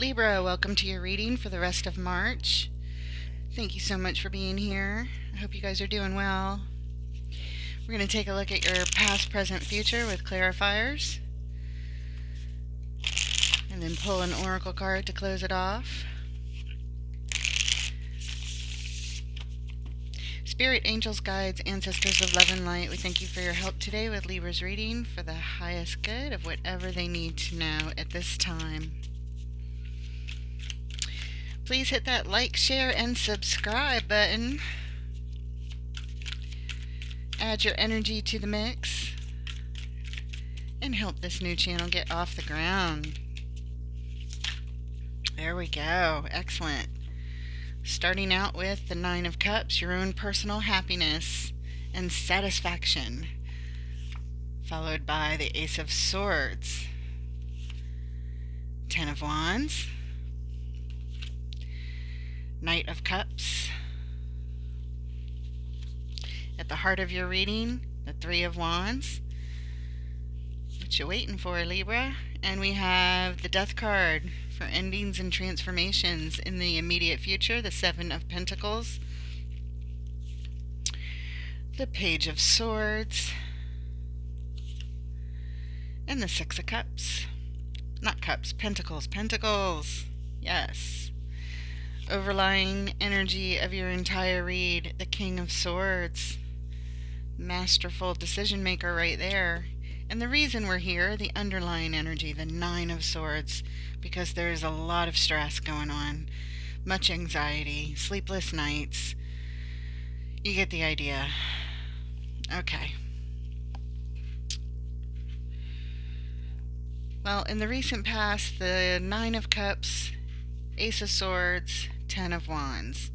Libra, welcome to your reading for the rest of March. Thank you so much for being here. I hope you guys are doing well. We're going to take a look at your past, present, future with clarifiers, and then pull an oracle card to close it off. Spirit, angels, guides, ancestors of love and light, we thank you for your help today with Libra's reading for the highest good of whatever they need to know at this time. Please hit that like, share, and subscribe button. Add your energy to the mix and help this new channel get off the ground. There we go. Excellent. Starting out with the Nine of Cups, your own personal happiness and satisfaction, followed by the Ace of Swords, Ten of Wands, Knight of Cups. At the heart of your reading, the Three of Wands. What you waiting for, Libra? And we have the Death card for endings and transformations in the immediate future, the Seven of Pentacles, the Page of Swords, and the Six of Cups. Not cups, pentacles. Pentacles. Yes. Overlying energy of your entire read, the King of Swords. Masterful decision maker right there. And the reason we're here, the underlying energy, the Nine of Swords, because there's a lot of stress going on, much anxiety, sleepless nights. You get the idea. Okay. Well, in the recent past, the Nine of Cups, Ace of Swords, Ten of Wands.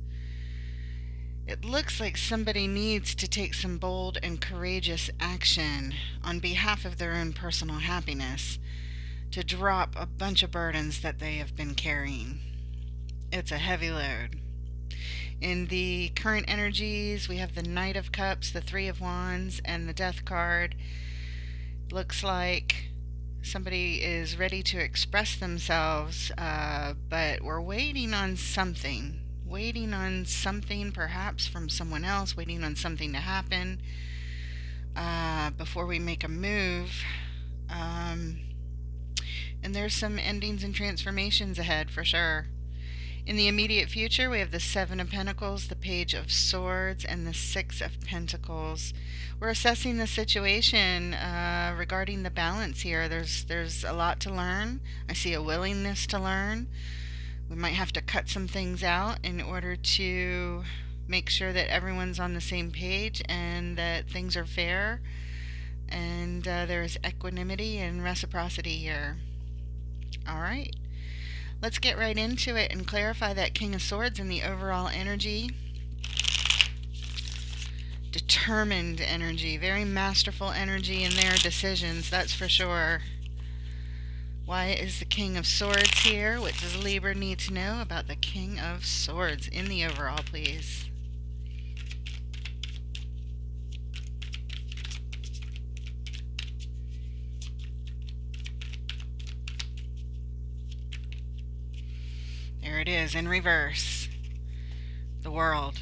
It looks like somebody needs to take some bold and courageous action on behalf of their own personal happiness to drop a bunch of burdens that they have been carrying. It's a heavy load. In the current energies, we have the Knight of Cups, the Three of Wands, and the Death card. Looks like somebody is ready to express themselves, but we're waiting on something. Waiting on something perhaps from someone else, waiting on something to happen before we make a move. And there's some endings and transformations ahead for sure. In the immediate future, we have the Seven of Pentacles, the Page of Swords, and the Six of Pentacles. We're assessing the situation regarding the balance here. There's a lot to learn. I see a willingness to learn. We might have to cut some things out in order to make sure that everyone's on the same page and that things are fair and there is equanimity and reciprocity here. All right, let's get right into it and clarify that King of Swords and the overall energy. Determined energy, very masterful energy in their decisions, that's for sure. Why is the King of Swords here? What does Libra need to know about the King of Swords in the overall, please? There it is in reverse. The World.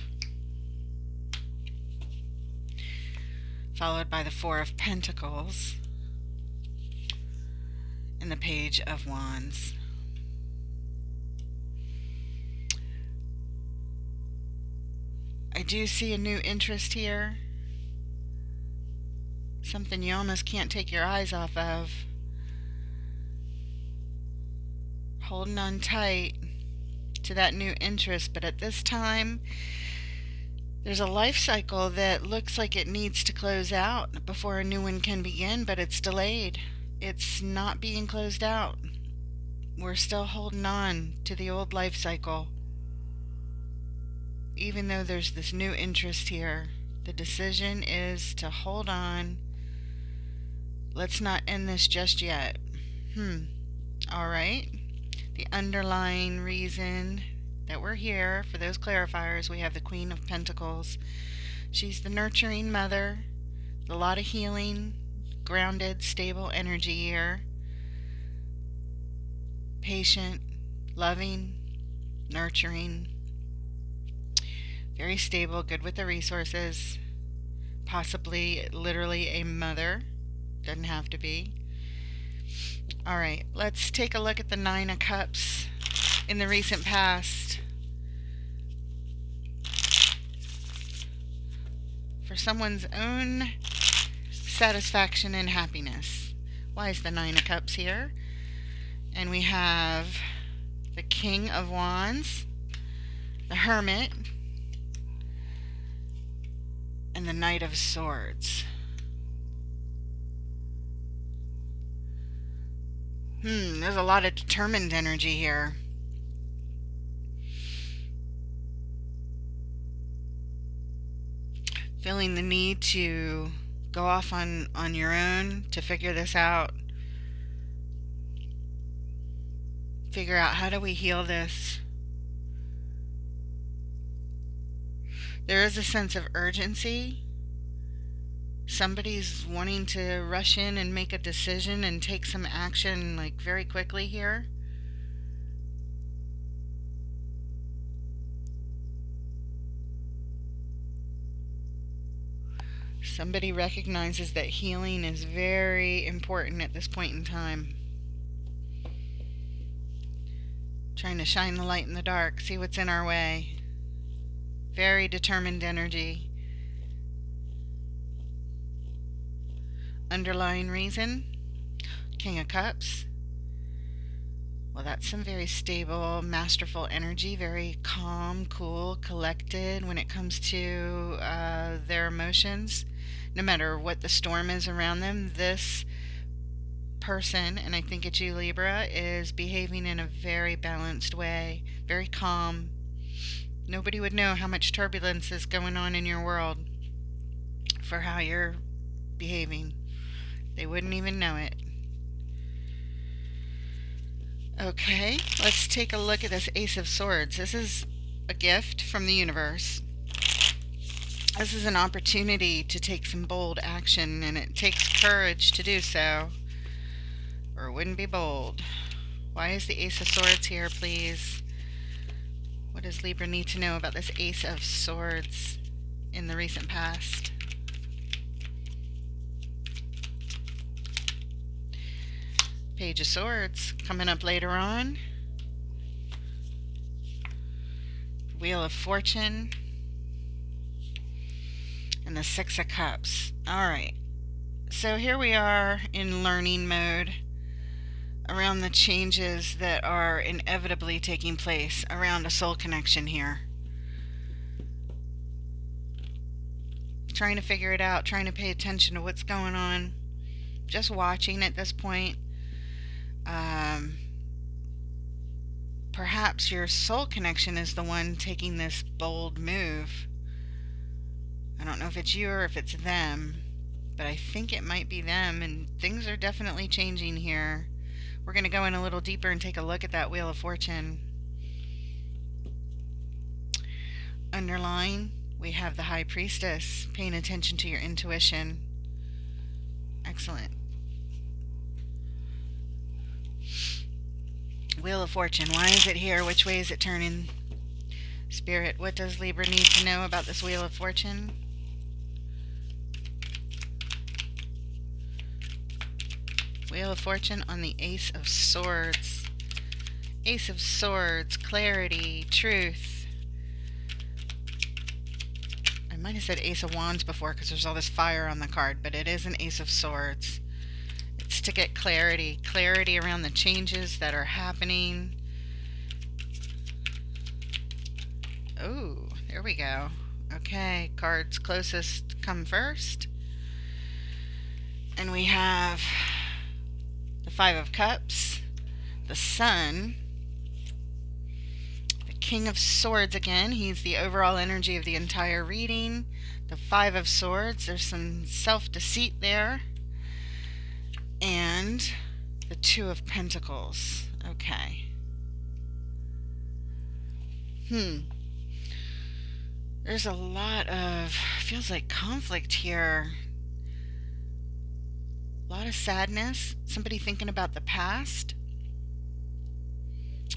Followed by the Four of Pentacles and the Page of Wands. I do see a new interest here. Something you almost can't take your eyes off of. Holding on tight to that new interest, but at this time, there's a life cycle that looks like it needs to close out before a new one can begin, but it's delayed. It's not being closed out. We're still holding on to the old life cycle. Even though there's this new interest here, the decision is to hold on. Let's not end this just yet. All right. The underlying reason that we're here, for those clarifiers, we have the Queen of Pentacles. She's the nurturing mother, a lot of healing, grounded, stable energy here. Patient, loving, nurturing, very stable, good with the resources, possibly literally a mother. Doesn't have to be. All right, let's take a look at the Nine of Cups in the recent past. For someone's own satisfaction and happiness. Why is the Nine of Cups here? And we have the King of Wands, the Hermit, and the Knight of Swords. There's a lot of determined energy here. Feeling the need to go off on your own to figure this out. Figure out, how do we heal this? There is a sense of urgency. Somebody's wanting to rush in and make a decision and take some action, like, very quickly here. Somebody recognizes that healing is very important at this point in time. Trying to shine the light in the dark, see what's in our way. Very determined energy. Underlying reason, King of Cups. Well, that's some very stable, masterful energy, very calm, cool, collected when it comes to their emotions. No matter what the storm is around them, this person, and I think it's you, Libra, is behaving in a very balanced way, very calm. Nobody would know how much turbulence is going on in your world for how you're behaving. They wouldn't even know it. Okay, let's take a look at this Ace of Swords. This is a gift from the universe. This is an opportunity to take some bold action, and it takes courage to do so, or it wouldn't be bold. Why is the Ace of Swords here, please? What does Libra need to know about this Ace of Swords in the recent past? Page of Swords coming up later on. Wheel of Fortune. And the Six of Cups. Alright. So here we are in learning mode around the changes that are inevitably taking place around a soul connection here. Trying to figure it out, trying to pay attention to what's going on. Just watching at this point. Perhaps your soul connection is the one taking this bold move. I don't know if it's you or if it's them, but I think it might be them, and things are definitely changing here. We're going to go in a little deeper and take a look at that Wheel of Fortune. Underlying, we have the High Priestess, paying attention to your intuition. Excellent. Wheel of Fortune, why is it here? Which way is it turning? Spirit, what does Libra need to know about this Wheel of Fortune? Wheel of Fortune on the Ace of Swords. Ace of Swords, clarity, truth. I might have said Ace of Wands before because there's all this fire on the card, but it is an Ace of Swords. It's to get clarity. Clarity around the changes that are happening. Oh, there we go. Okay, cards closest come first. And we have the Five of Cups, the Sun, the King of Swords again. He's the overall energy of the entire reading. The Five of Swords, there's some self-deceit there. And the Two of Pentacles. Okay. There's a lot of, feels like, conflict here. A lot of sadness. Somebody thinking about the past.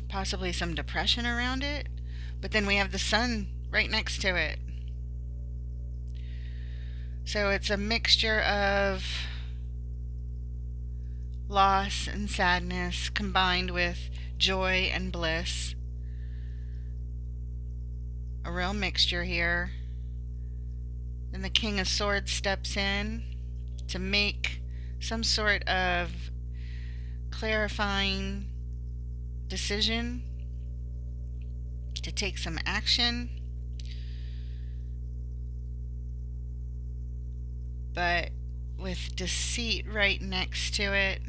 possibly some depression around it. But then we have the sun right next to it. So it's a mixture of loss and sadness combined with joy and bliss. A real mixture here. Then the King of Swords steps in to make some sort of clarifying decision, to take some action. But with deceit right next to it,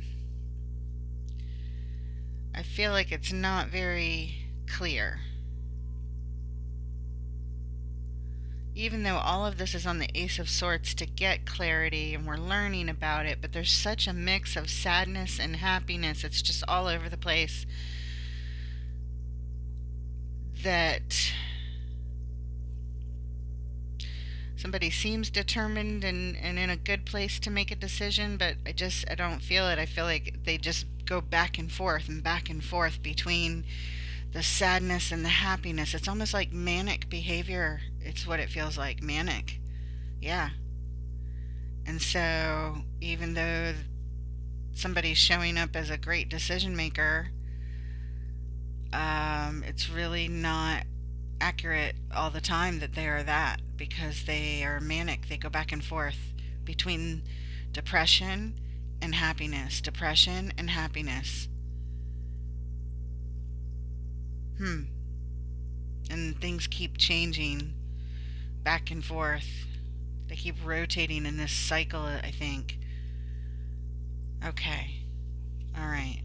I feel like it's not very clear. Even though all of this is on the Ace of Swords to get clarity and we're learning about it, but there's such a mix of sadness and happiness, it's just all over the place, that somebody seems determined and in a good place to make a decision, but I don't feel it. I feel like they just go back and forth between the sadness and the happiness. It's almost like manic behavior. It's what it feels like. Manic. Yeah. And so even though somebody's showing up as a great decision maker, it's really not accurate all the time that they are that, because they are manic. They go back and forth between depression and happiness. Depression and happiness. And things keep changing back and forth. They keep rotating in this cycle, I think. Okay. All right.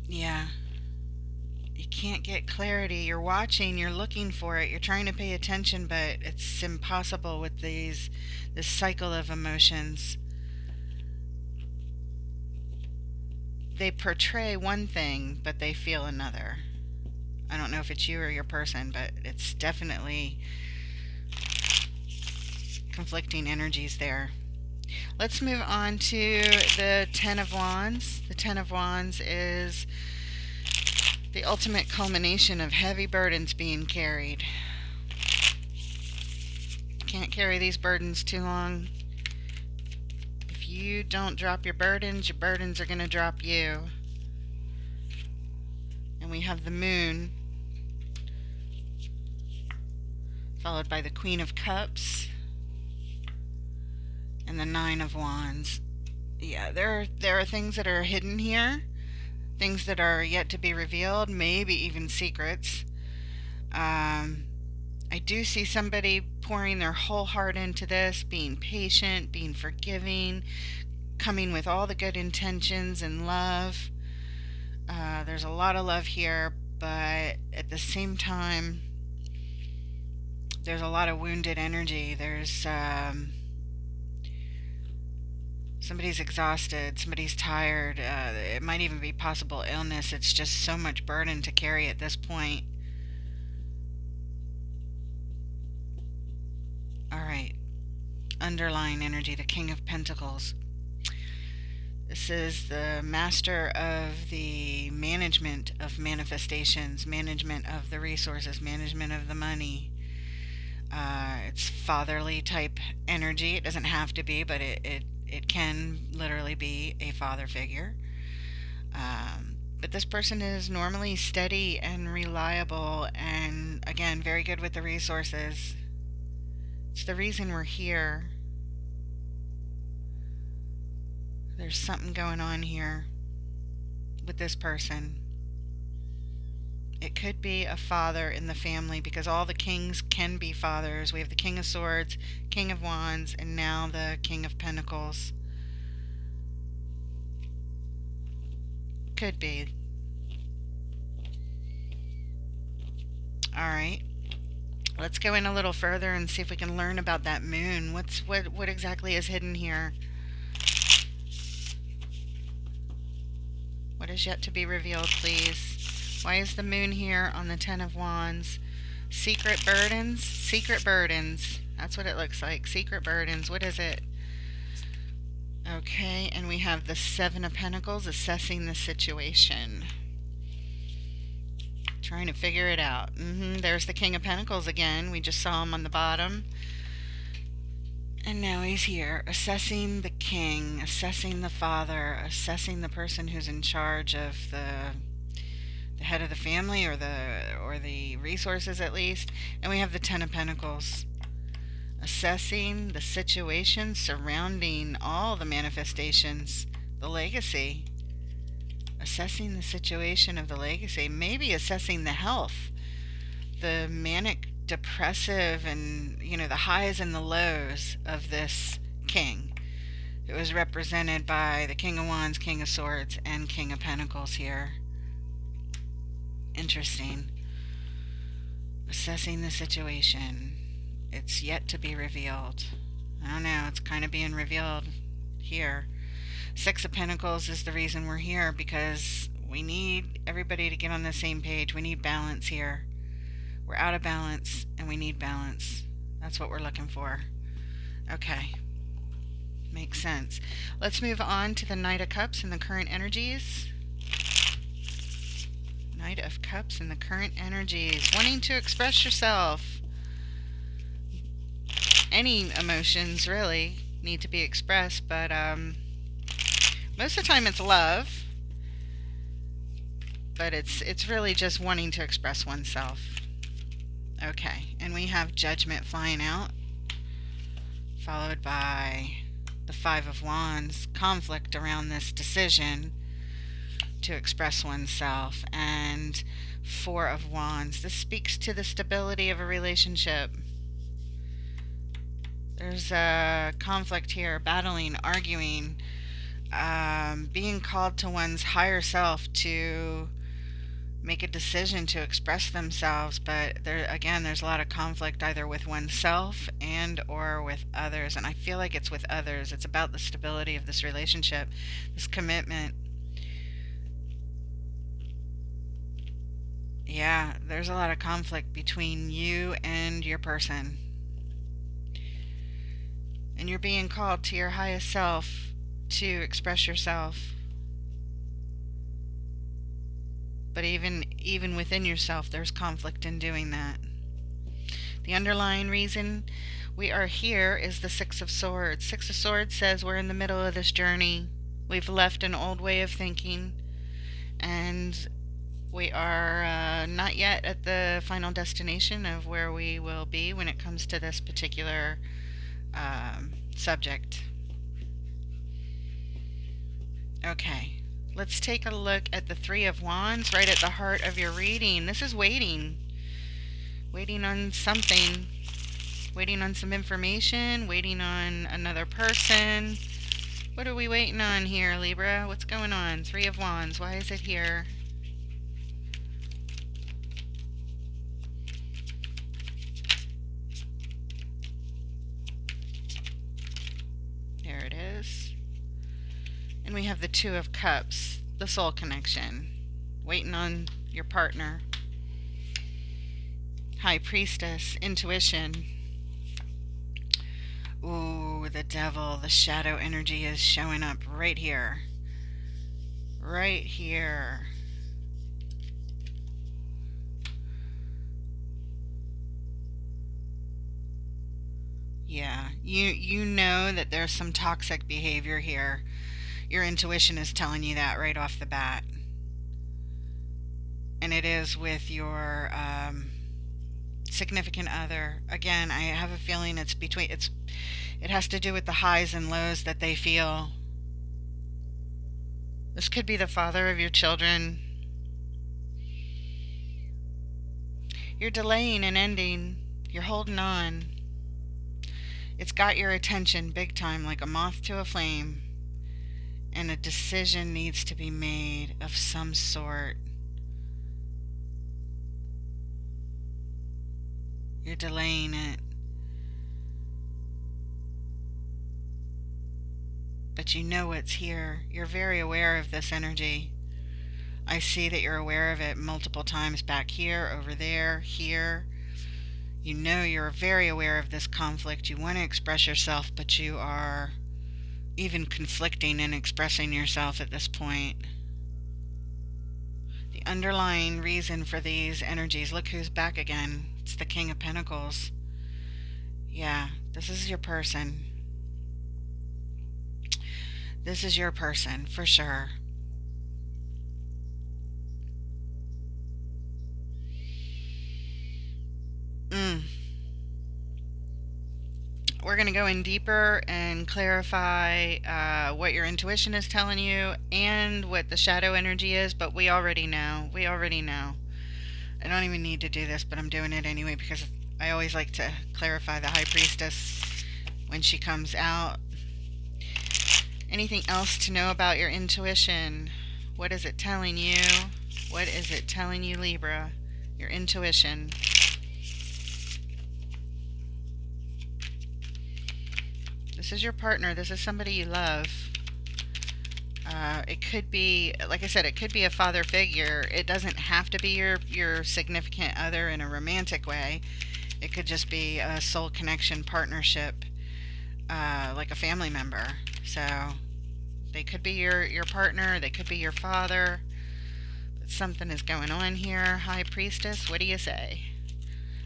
Yeah. You can't get clarity. You're watching, you're looking for it, you're trying to pay attention, but it's impossible with this cycle of emotions. They portray one thing, but they feel another. I don't know if it's you or your person, but it's definitely conflicting energies there. Let's move on to the Ten of Wands. The Ten of Wands is the ultimate culmination of heavy burdens being carried. Can't carry these burdens too long. If you don't drop your burdens are going to drop you. And we have the Moon, followed by the Queen of Cups and the Nine of Wands. Yeah, there are things that are hidden here, things that are yet to be revealed, maybe even secrets. I do see somebody pouring their whole heart into this, being patient, being forgiving, coming with all the good intentions and love. There's a lot of love here, but at the same time, there's a lot of wounded energy. There's somebody's exhausted, somebody's tired. It might even be possible illness. It's just so much burden to carry at this point. All right. Underlying energy, the King of Pentacles. This is the master of the management of manifestations, management of the resources, management of the money. It's fatherly type energy. It doesn't have to be, but it can literally be a father figure. But this person is normally steady and reliable, and again, very good with the resources. It's the reason we're here. There's something going on here with this person. It could be a father in the family, because all the kings can be fathers. We have the King of Swords, King of Wands, and now the King of Pentacles. Could be. Alright. Let's go in a little further and see if we can learn about that moon. What exactly is hidden here? What is yet to be revealed, please? Why is the moon here on the Ten of Wands? Secret burdens? Secret burdens. That's what it looks like. Secret burdens. What is it? Okay, and we have the Seven of Pentacles, assessing the situation. Trying to figure it out. There's the King of Pentacles again. We just saw him on the bottom. And now he's here, assessing the king, assessing the father, assessing the person who's in charge of the head of the family, or the resources at least. And we have the Ten of Pentacles, assessing the situation surrounding all the manifestations, the legacy, assessing the situation of the legacy, maybe assessing the health, the manic depressive, and the highs and the lows of this king. It was represented by the King of Wands, King of Swords, and King of Pentacles here. Interesting. Assessing the situation. It's yet to be revealed. I don't know, it's kind of being revealed here. Six of Pentacles is the reason we're here, because we need everybody to get on the same page. We need balance here. We're out of balance, and we need balance. That's what we're looking for. Okay. Makes sense. Let's move on to the Knight of Cups and the current energies. Knight of Cups and the current energies. Wanting to express yourself. Any emotions, really, need to be expressed, but most of the time it's love. But it's really just wanting to express oneself. Okay, and we have Judgment flying out, followed by the Five of Wands, conflict around this decision to express oneself, and Four of Wands. This speaks to the stability of a relationship. There's a conflict here, battling, arguing, being called to one's higher self to make a decision to express themselves, but there's a lot of conflict either with oneself and or with others, and I feel like it's with others. It's about the stability of this relationship, this commitment. Yeah, there's a lot of conflict between you and your person, and you're being called to your highest self to express yourself. But even within yourself, there's conflict in doing that. The underlying reason we are here is the Six of Swords. Six of Swords says we're in the middle of this journey. We've left an old way of thinking, and we are not yet at the final destination of where we will be when it comes to this particular subject. Okay. Let's take a look at the Three of Wands, right at the heart of your reading. This is waiting. Waiting on something. Waiting on some information. Waiting on another person. What are we waiting on here, Libra? What's going on? Three of Wands. Why is it here? There it is. And we have the Two of Cups, the soul connection, waiting on your partner. High Priestess, intuition. Ooh, the Devil, the shadow energy is showing up right here. Right here. Yeah, you know that there's some toxic behavior here. Your intuition is telling you that right off the bat. And it is with your significant other. Again, I have a feeling it has to do with the highs and lows that they feel. This could be the father of your children. You're delaying an ending. You're holding on. It's got your attention big time, like a moth to a flame. And a decision needs to be made of some sort. You're delaying it. But you know it's here. You're very aware of this energy. I see that you're aware of it multiple times, back here, over there, here. You know you're very aware of this conflict. You want to express yourself, but you are even conflicting and expressing yourself at this point. The underlying reason for these energies, look who's back again. It's the King of Pentacles. Yeah, this is your person. This is your person, for sure. Mm. We're going to go in deeper and clarify what your intuition is telling you and what the shadow energy is, but we already know. We already know. I don't even need to do this, but I'm doing it anyway because I always like to clarify the High Priestess when she comes out. Anything else to know about your intuition? What is it telling you? What is it telling you, Libra? Your intuition. This is your partner. This is somebody you love. It could be, like I said, it could be a father figure. It doesn't have to be your significant other in a romantic way. It could just be a soul connection partnership, like a family member. So they could be your partner. They could be your father. But something is going on here. High Priestess, what do you say?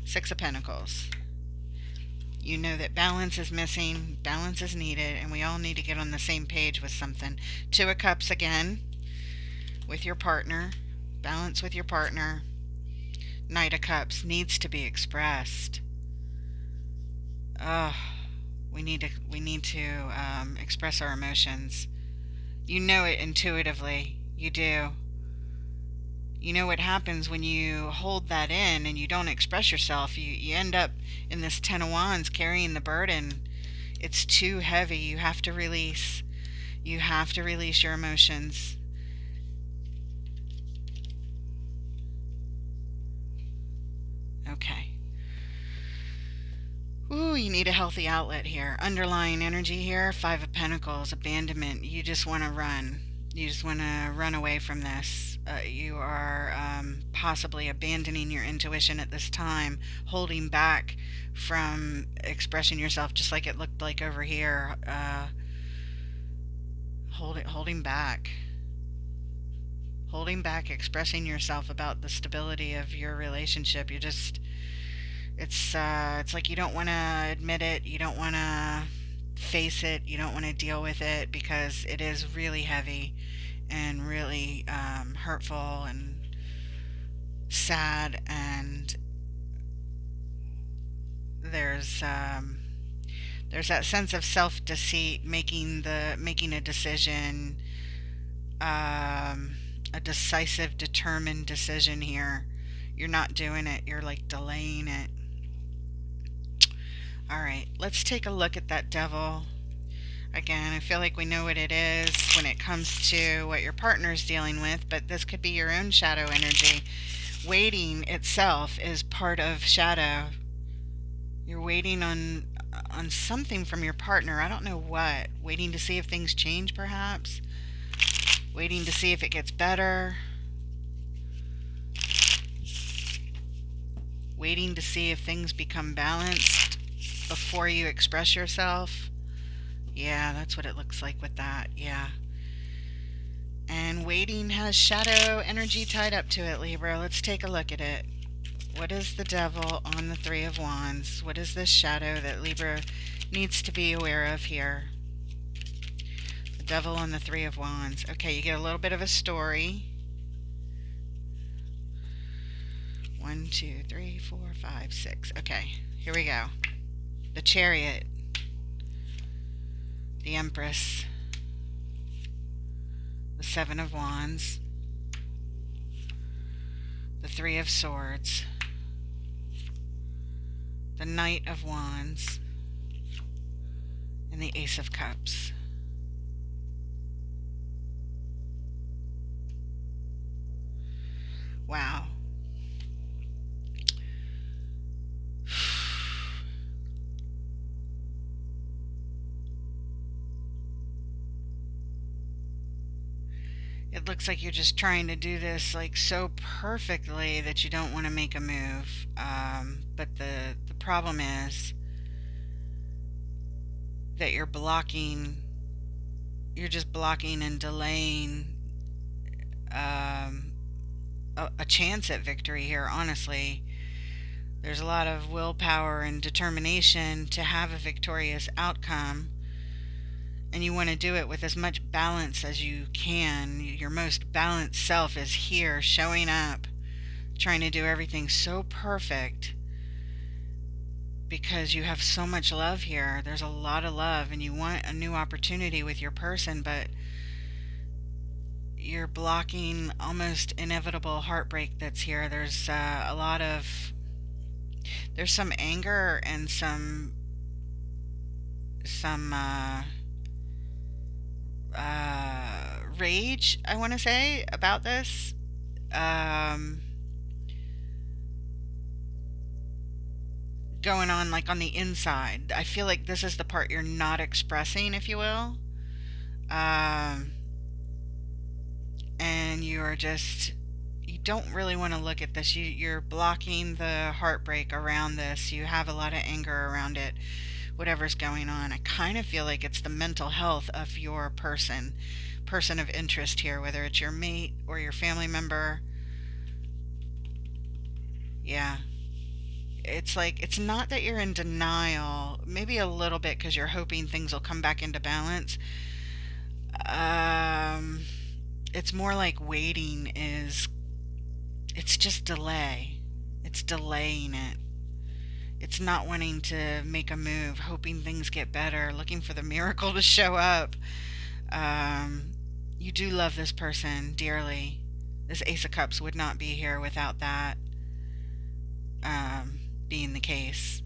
Six of Pentacles. You know that balance is missing, balance is needed, and we all need to get on the same page with something. Two of Cups again, with your partner. Balance with your partner. Knight of Cups needs to be expressed. Oh, we need to express our emotions. You know it intuitively. You do. You know what happens when you hold that in and you don't express yourself. You end up in this Ten of Wands carrying the burden. It's too heavy. You have to release. You have to release your emotions. Okay. Ooh, you need a healthy outlet here. Underlying energy here, Five of Pentacles, abandonment. You just want to run. You just want to run away from this. You are possibly abandoning your intuition at this time, holding back from expressing yourself, just like it looked like over here. Holding back. Holding back, expressing yourself about the stability of your relationship. It's like you don't want to admit it, you don't want to face it, you don't want to deal with it because it is really heavy and really hurtful and sad, and there's there's that sense of self deceit, making a decision, a decisive, determined decision here. You're not doing it. You're like delaying it. All right, let's take a look at that Devil. Again, I feel like we know what it is when it comes to what your partner's dealing with, but this could be your own shadow energy. Waiting itself is part of shadow. You're waiting on something from your partner. I don't know what. Waiting to see if things change, perhaps. Waiting to see if it gets better. Waiting to see if things become balanced before you express yourself. Yeah, that's what it looks like with that. Yeah. And waiting has shadow energy tied up to it, Libra. Let's take a look at it. What is the Devil on the Three of Wands? What is this shadow that Libra needs to be aware of here? The Devil on the Three of Wands. Okay, you get a little bit of a story. 1, 2, 3, 4, 5, 6. Okay, here we go. The Chariot. The Empress. The Seven of Wands. The Three of Swords. The Knight of Wands. And the Ace of Cups. Wow. It looks like you're just trying to do this like so perfectly that you don't want to make a move. But the problem is that you're blocking you're just blocking and delaying um, a chance at victory here, honestly. There's a lot of willpower and determination to have a victorious outcome, and you want to do it with as much balance as you can. Your most balanced self is here, showing up, trying to do everything so perfect because you have so much love here. There's a lot of love, and you want a new opportunity with your person, but you're blocking almost inevitable heartbreak that's here. There's a lot of there's some anger and some rage, I want to say, about this. Um, Going on like on the inside. I feel like this is the part you're not expressing, if you will. Um, and you're just you don't really want to look at this. You're blocking the heartbreak around this. You have a lot of anger around it, whatever's going on. I kind of feel like it's the mental health of your person of interest here, whether it's your mate or your family member. Yeah. It's like it's not that you're in denial, maybe a little bit because you're hoping things will come back into balance. Um, it's more like waiting is it's just delay. It's delaying it. It's not wanting to make a move, hoping things get better, looking for the miracle to show up. Um, you do love this person dearly. This Ace of Cups would not be here without that um, being the case.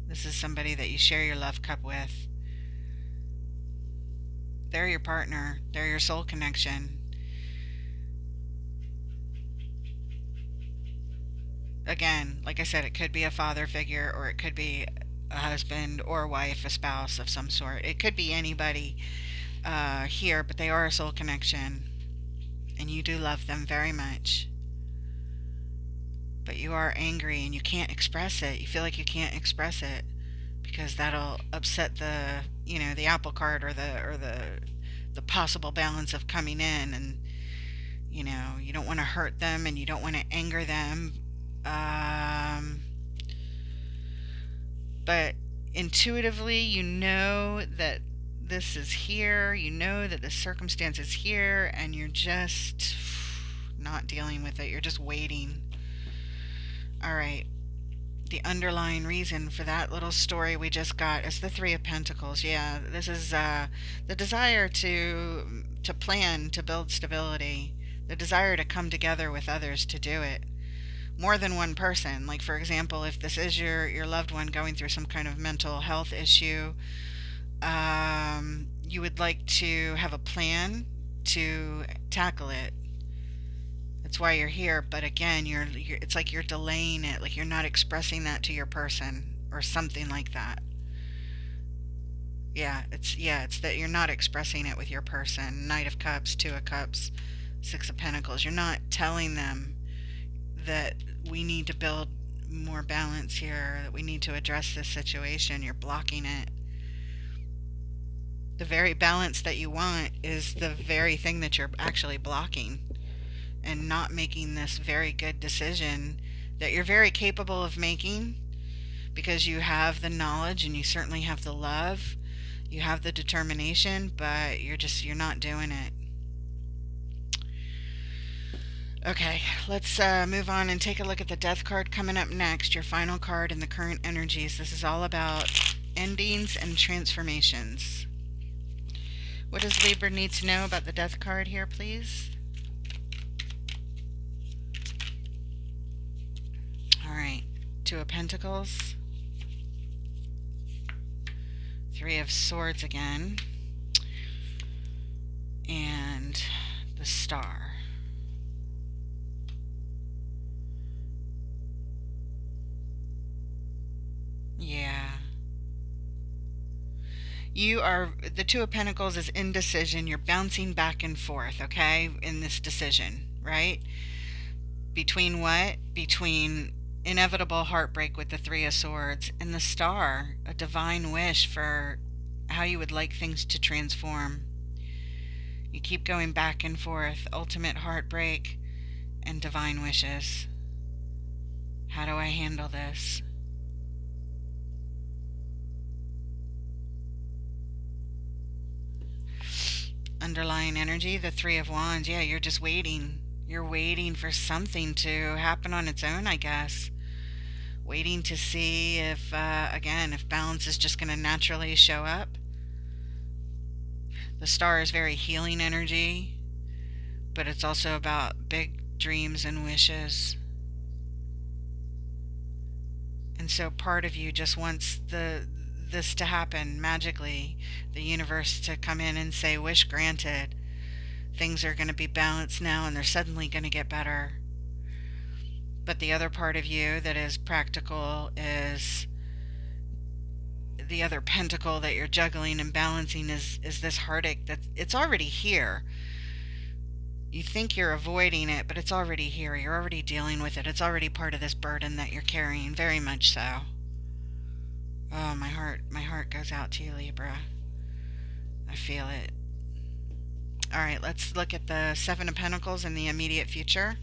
This is somebody that you share your love cup with. They're your partner, they're your soul connection. Again, like I said, it could be a father figure, or it could be a husband or a wife, a spouse of some sort. It could be anybody here, but they are a soul connection, and you do love them very much. But you are angry and you can't express it. You feel like you can't express it because that'll upset the apple cart, or the possible balance of coming in, and you don't want to hurt them and you don't want to anger them. Um, but intuitively, you know that this is here, you know that the circumstance is here, and you're just not dealing with it. You're just waiting. All right. The underlying reason for that little story we just got is the Three of Pentacles. Yeah, this is the desire to plan, to build stability, the desire to come together with others to do it. More than one person. Like, for example, if this is your loved one going through some kind of mental health issue, you would like to have a plan to tackle it. That's why you're here. But again, it's like you're delaying it, like you're not expressing that to your person or something like that. It's that you're not expressing it with your person. Knight of Cups, Two of Cups, Six of Pentacles. You're not telling them that we need to build more balance here, that we need to address this situation. You're blocking it. The very balance that you want is the very thing that you're actually blocking, and not making this very good decision that you're very capable of making, because you have the knowledge and you certainly have the love, you have the determination, but you're not doing it. Okay, let's move on and take a look at the Death card coming up next, your final card in the current energies. This is all about endings and transformations. What does Libra need to know about the Death card here, please? All right, Two of Pentacles, Three of Swords again, and the Star. Yeah. The Two of Pentacles is indecision. You're bouncing back and forth, okay, in this decision, right? Between what? Between inevitable heartbreak with the Three of Swords and the Star, a divine wish for how you would like things to transform. You keep going back and forth, ultimate heartbreak and divine wishes. How do I handle this? Underlying energy, the Three of Wands. Yeah, you're just waiting. You're waiting for something to happen on its own, I guess. Waiting to see if, again, if balance is just going to naturally show up. The Star is very healing energy, but it's also about big dreams and wishes. And so part of you just wants this to happen magically, the universe to come in and say, wish granted. Things are going to be balanced now and they're suddenly going to get better. But the other part of you that is practical is the other pentacle that you're juggling and balancing is this heartache that it's already here. You think you're avoiding it, but it's already here. You're already dealing with it. It's already part of this burden that you're carrying, very much so. Oh, my heart goes out to you, Libra. I feel it. All right, let's look at the Seven of Pentacles in the immediate future.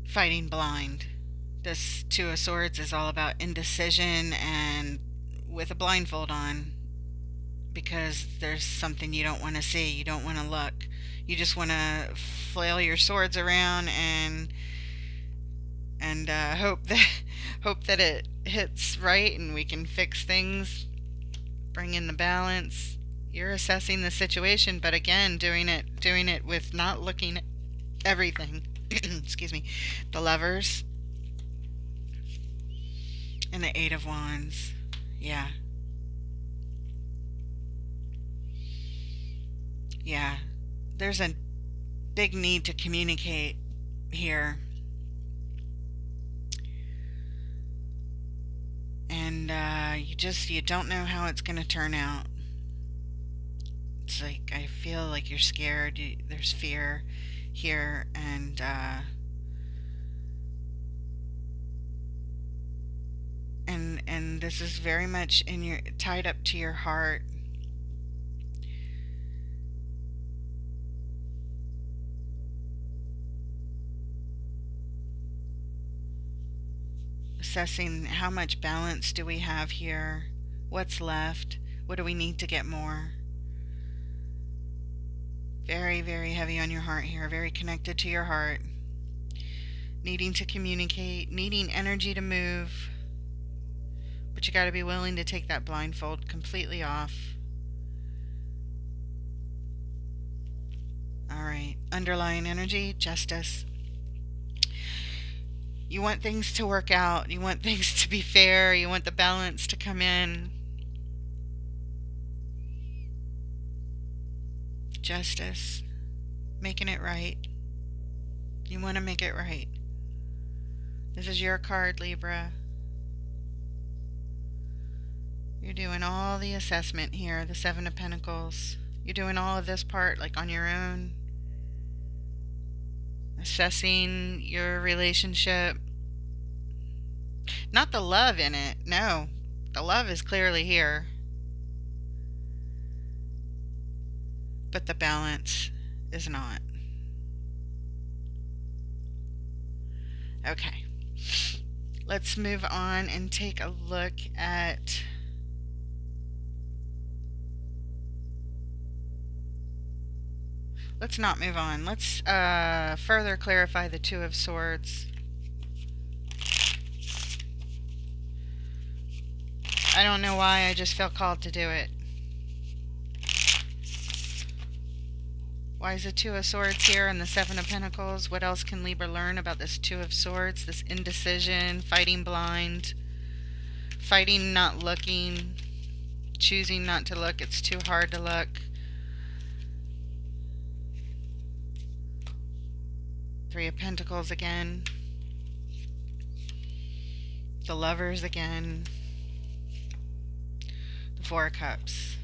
Fighting blind. This Two of Swords is all about indecision and with a blindfold on, because there's something you don't want to see, you don't want to look. You just want to flail your swords around and hope that it hits right and we can fix things, bring in the balance. You're assessing the situation, but again, doing it with not looking at everything. Excuse me. The Lovers and the Eight of Wands. Yeah. Yeah. There's a big need to communicate here. And you don't know how it's going to turn out. It's like, I feel like you're scared. There's fear here, and this is very much tied up to your heart. Assessing how much balance do we have here, what's left, what do we need to get more. Very, very heavy on your heart here, very connected to your heart. Needing to communicate, needing energy to move, but you got to be willing to take that blindfold completely off. All right, underlying energy, justice. You want things to work out, you want things to be fair, you want the balance to come in. Justice, making it right. You want to make it right. This is your card, Libra. You're doing all the assessment here, the Seven of Pentacles. You're doing all of this part like on your own. Assessing your relationship. Not the love in it, no. The love is clearly here. But the balance is not. Okay. Let's move on and take a look at let's not move on. Let's further clarify the Two of Swords. I don't know why, I just feel called to do it. Why is the Two of Swords here and the Seven of Pentacles? What else can Libra learn about this Two of Swords? This indecision, fighting blind, fighting not looking, choosing not to look. It's too hard to look. Three of Pentacles again. The Lovers again. The Four of Cups.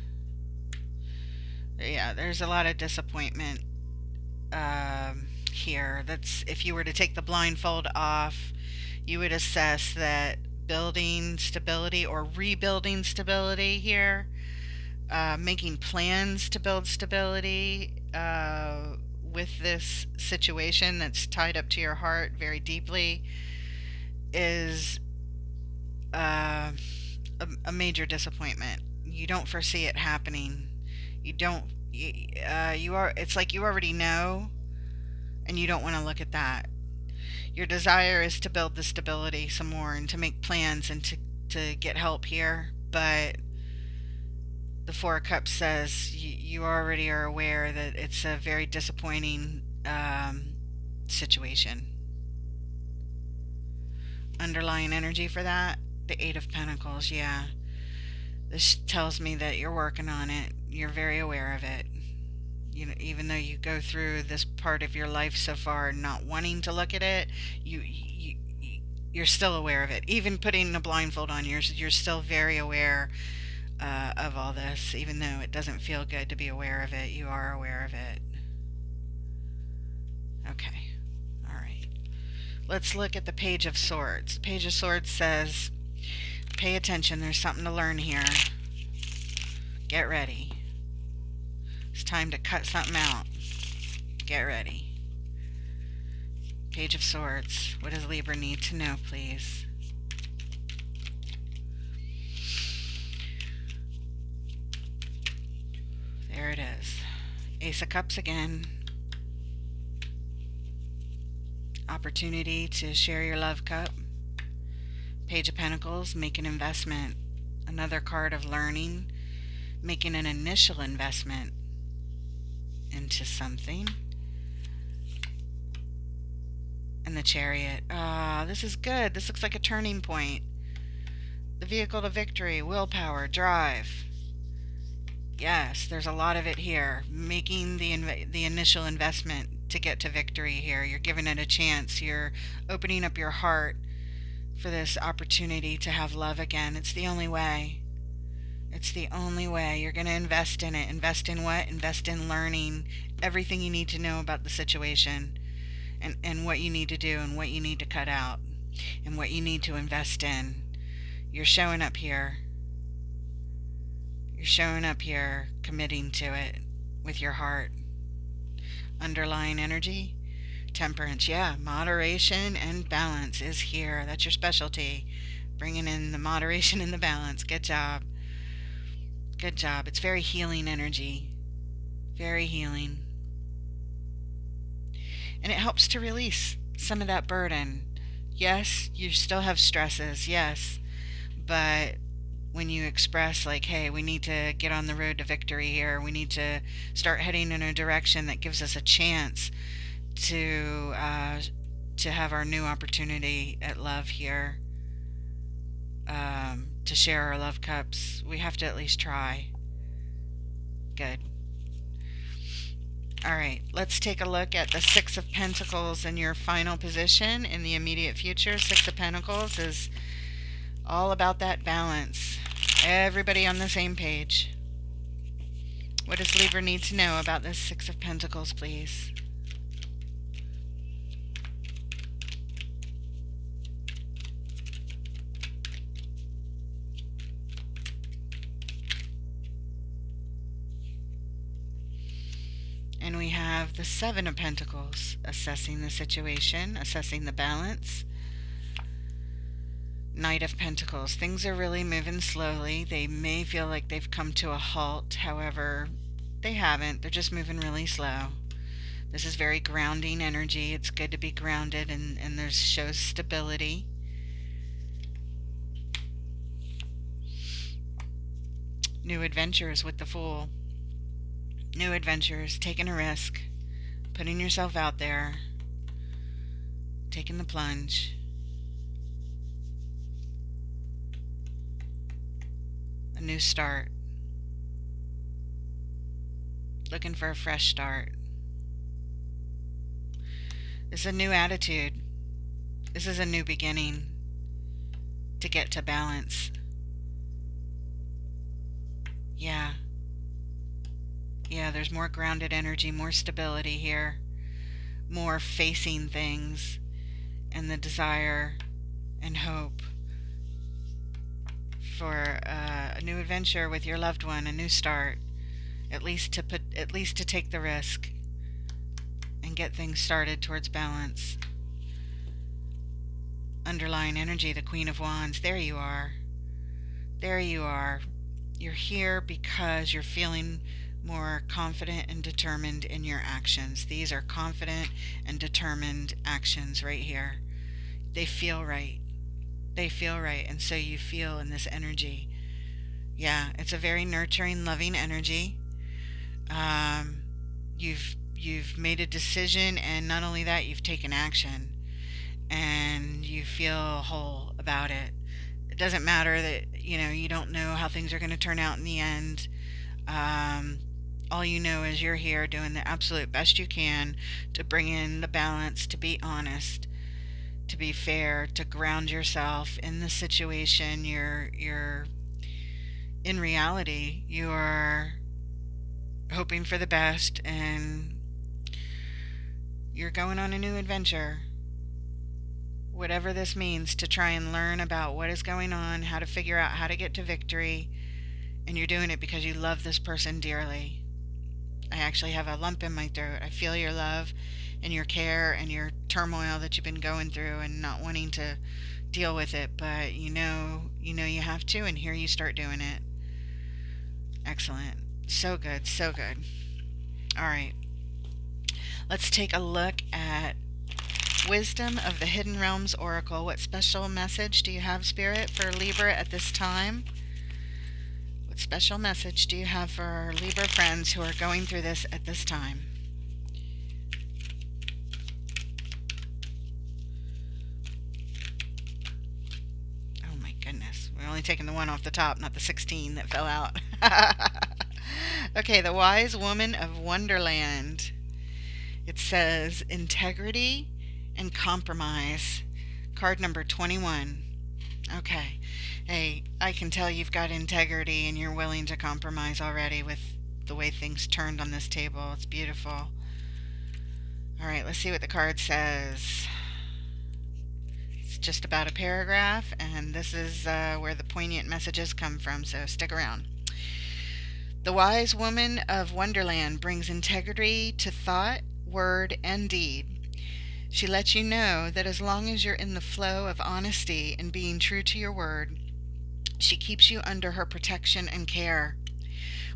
Yeah, there's a lot of disappointment here. That's if you were to take the blindfold off, you would assess that building stability or rebuilding stability here, making plans to build stability with this situation that's tied up to your heart very deeply is uh, a major disappointment. You don't foresee it happening. You don't. You are. It's like you already know, and you don't want to look at that. Your desire is to build the stability some more and to make plans and to get help here, but the Four of Cups says you already are aware that it's a very disappointing situation. Underlying energy for that, the Eight of Pentacles, yeah. This tells me that you're working on it. You're very aware of it. You know, even though you go through this part of your life so far not wanting to look at it, you're still aware of it. Even putting a blindfold on, you're still very aware of all this. Even though it doesn't feel good to be aware of it, you are aware of it. Okay. All right. Let's look at the Page of Swords. The Page of Swords says, pay attention. There's something to learn here. Get ready. It's time to cut something out. Get ready. Page of Swords. What does Libra need to know, please? There it is. Ace of Cups again. Opportunity to share your love cup. Page of Pentacles, make an investment. Another card of learning, making an initial investment into something. And the Chariot. Ah, this is good. This looks like a turning point. The vehicle to victory, willpower, drive. Yes, there's a lot of it here. Making the initial investment to get to victory here. You're giving it a chance. You're opening up your heart for this opportunity to have love again. It's the only way. It's the only way. You're going to invest in it. Invest in what? Invest in learning everything you need to know about the situation and what you need to do and what you need to cut out and what you need to invest in. You're showing up here. You're showing up here, committing to it with your heart. Underlying energy, temperance. Yeah, moderation and balance is here. That's your specialty. Bringing in the moderation and the balance. Good job. Good job. It's very healing energy. Very healing. And it helps to release some of that burden. Yes, you still have stresses. Yes. But when you express like, hey, we need to get on the road to victory here, we need to start heading in a direction that gives us a chance to have our new opportunity at love here, to share our love cups, we have to at least try. Good. All right, let's take a look at the Six of Pentacles in your final position in the immediate future. Six of Pentacles is all about that balance. Everybody on the same page. What does Libra need to know about this Six of Pentacles, please? And we have the Seven of Pentacles, assessing the situation, assessing the balance. Knight of Pentacles. Things are really moving slowly. They may feel like they've come to a halt. However, they haven't. They're just moving really slow. This is very grounding energy. It's good to be grounded, and there's shows stability. New adventures with the Fool. New adventures, taking a risk, putting yourself out there, taking the plunge. A new start. Looking for a fresh start. This is a new attitude. This is a new beginning to get to balance. Yeah. Yeah, there's more grounded energy, more stability here, more facing things, and the desire and hope for a new adventure with your loved one, a new start. At least to take the risk and get things started towards balance. Underlying energy, the Queen of Wands. There you are. There you are. You're here because you're feeling more confident and determined in your actions. These are confident and determined actions right here. They feel right. They feel right. And so you feel in this energy. Yeah, it's a very nurturing, loving energy. Um, you've made a decision, and not only that, you've taken action, and you feel whole about it. It doesn't matter that you don't know how things are going to turn out in the end. Um, all you know is you're here doing the absolute best you can to bring in the balance, to be honest, to be fair, to ground yourself in the situation. You're in reality, you're hoping for the best, and you're going on a new adventure, whatever this means, to try and learn about what is going on, how to figure out how to get to victory. And you're doing it because you love this person dearly. I actually have a lump in my throat. I feel your love and your care and your turmoil that you've been going through and not wanting to deal with it, but you have to, and here you start doing it. Excellent. So good, so good. All right. Let's take a look at Wisdom of the Hidden Realms Oracle. What special message do you have, Spirit, for Libra at this time? What special message do you have for our Libra friends who are going through this at this time? Oh my goodness. We're only taking the one off the top, not the 16 that fell out. Okay, the Wise Woman of Wonderland. It says integrity and compromise. Card number 21. Okay. Hey, I can tell you've got integrity and you're willing to compromise already with the way things turned on this table. It's beautiful. All right, let's see what the card says. It's just about a paragraph, and this is where the poignant messages come from, so stick around. The Wise Woman of Wonderland brings integrity to thought, word, and deed. She lets you know that as long as you're in the flow of honesty and being true to your word, she keeps you under her protection and care.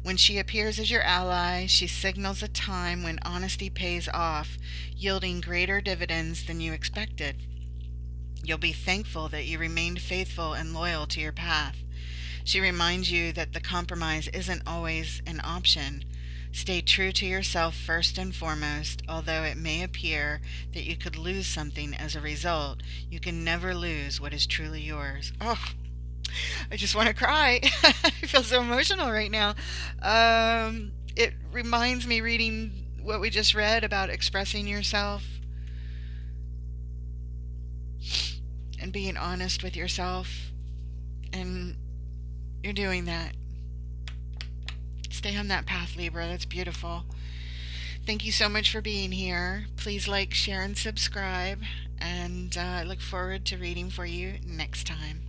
When she appears as your ally, she signals a time when honesty pays off, yielding greater dividends than you expected. You'll be thankful that you remained faithful and loyal to your path. She reminds you that the compromise isn't always an option. Stay true to yourself first and foremost. Although it may appear that you could lose something as a result, you can never lose what is truly yours. Oh, I just want to cry. I feel so emotional right now. It reminds me, reading what we just read about expressing yourself and being honest with yourself, and you're doing that. Stay on that path, Libra. That's beautiful. Thank you so much for being here. Please like, share, and subscribe. And I look forward to reading for you next time.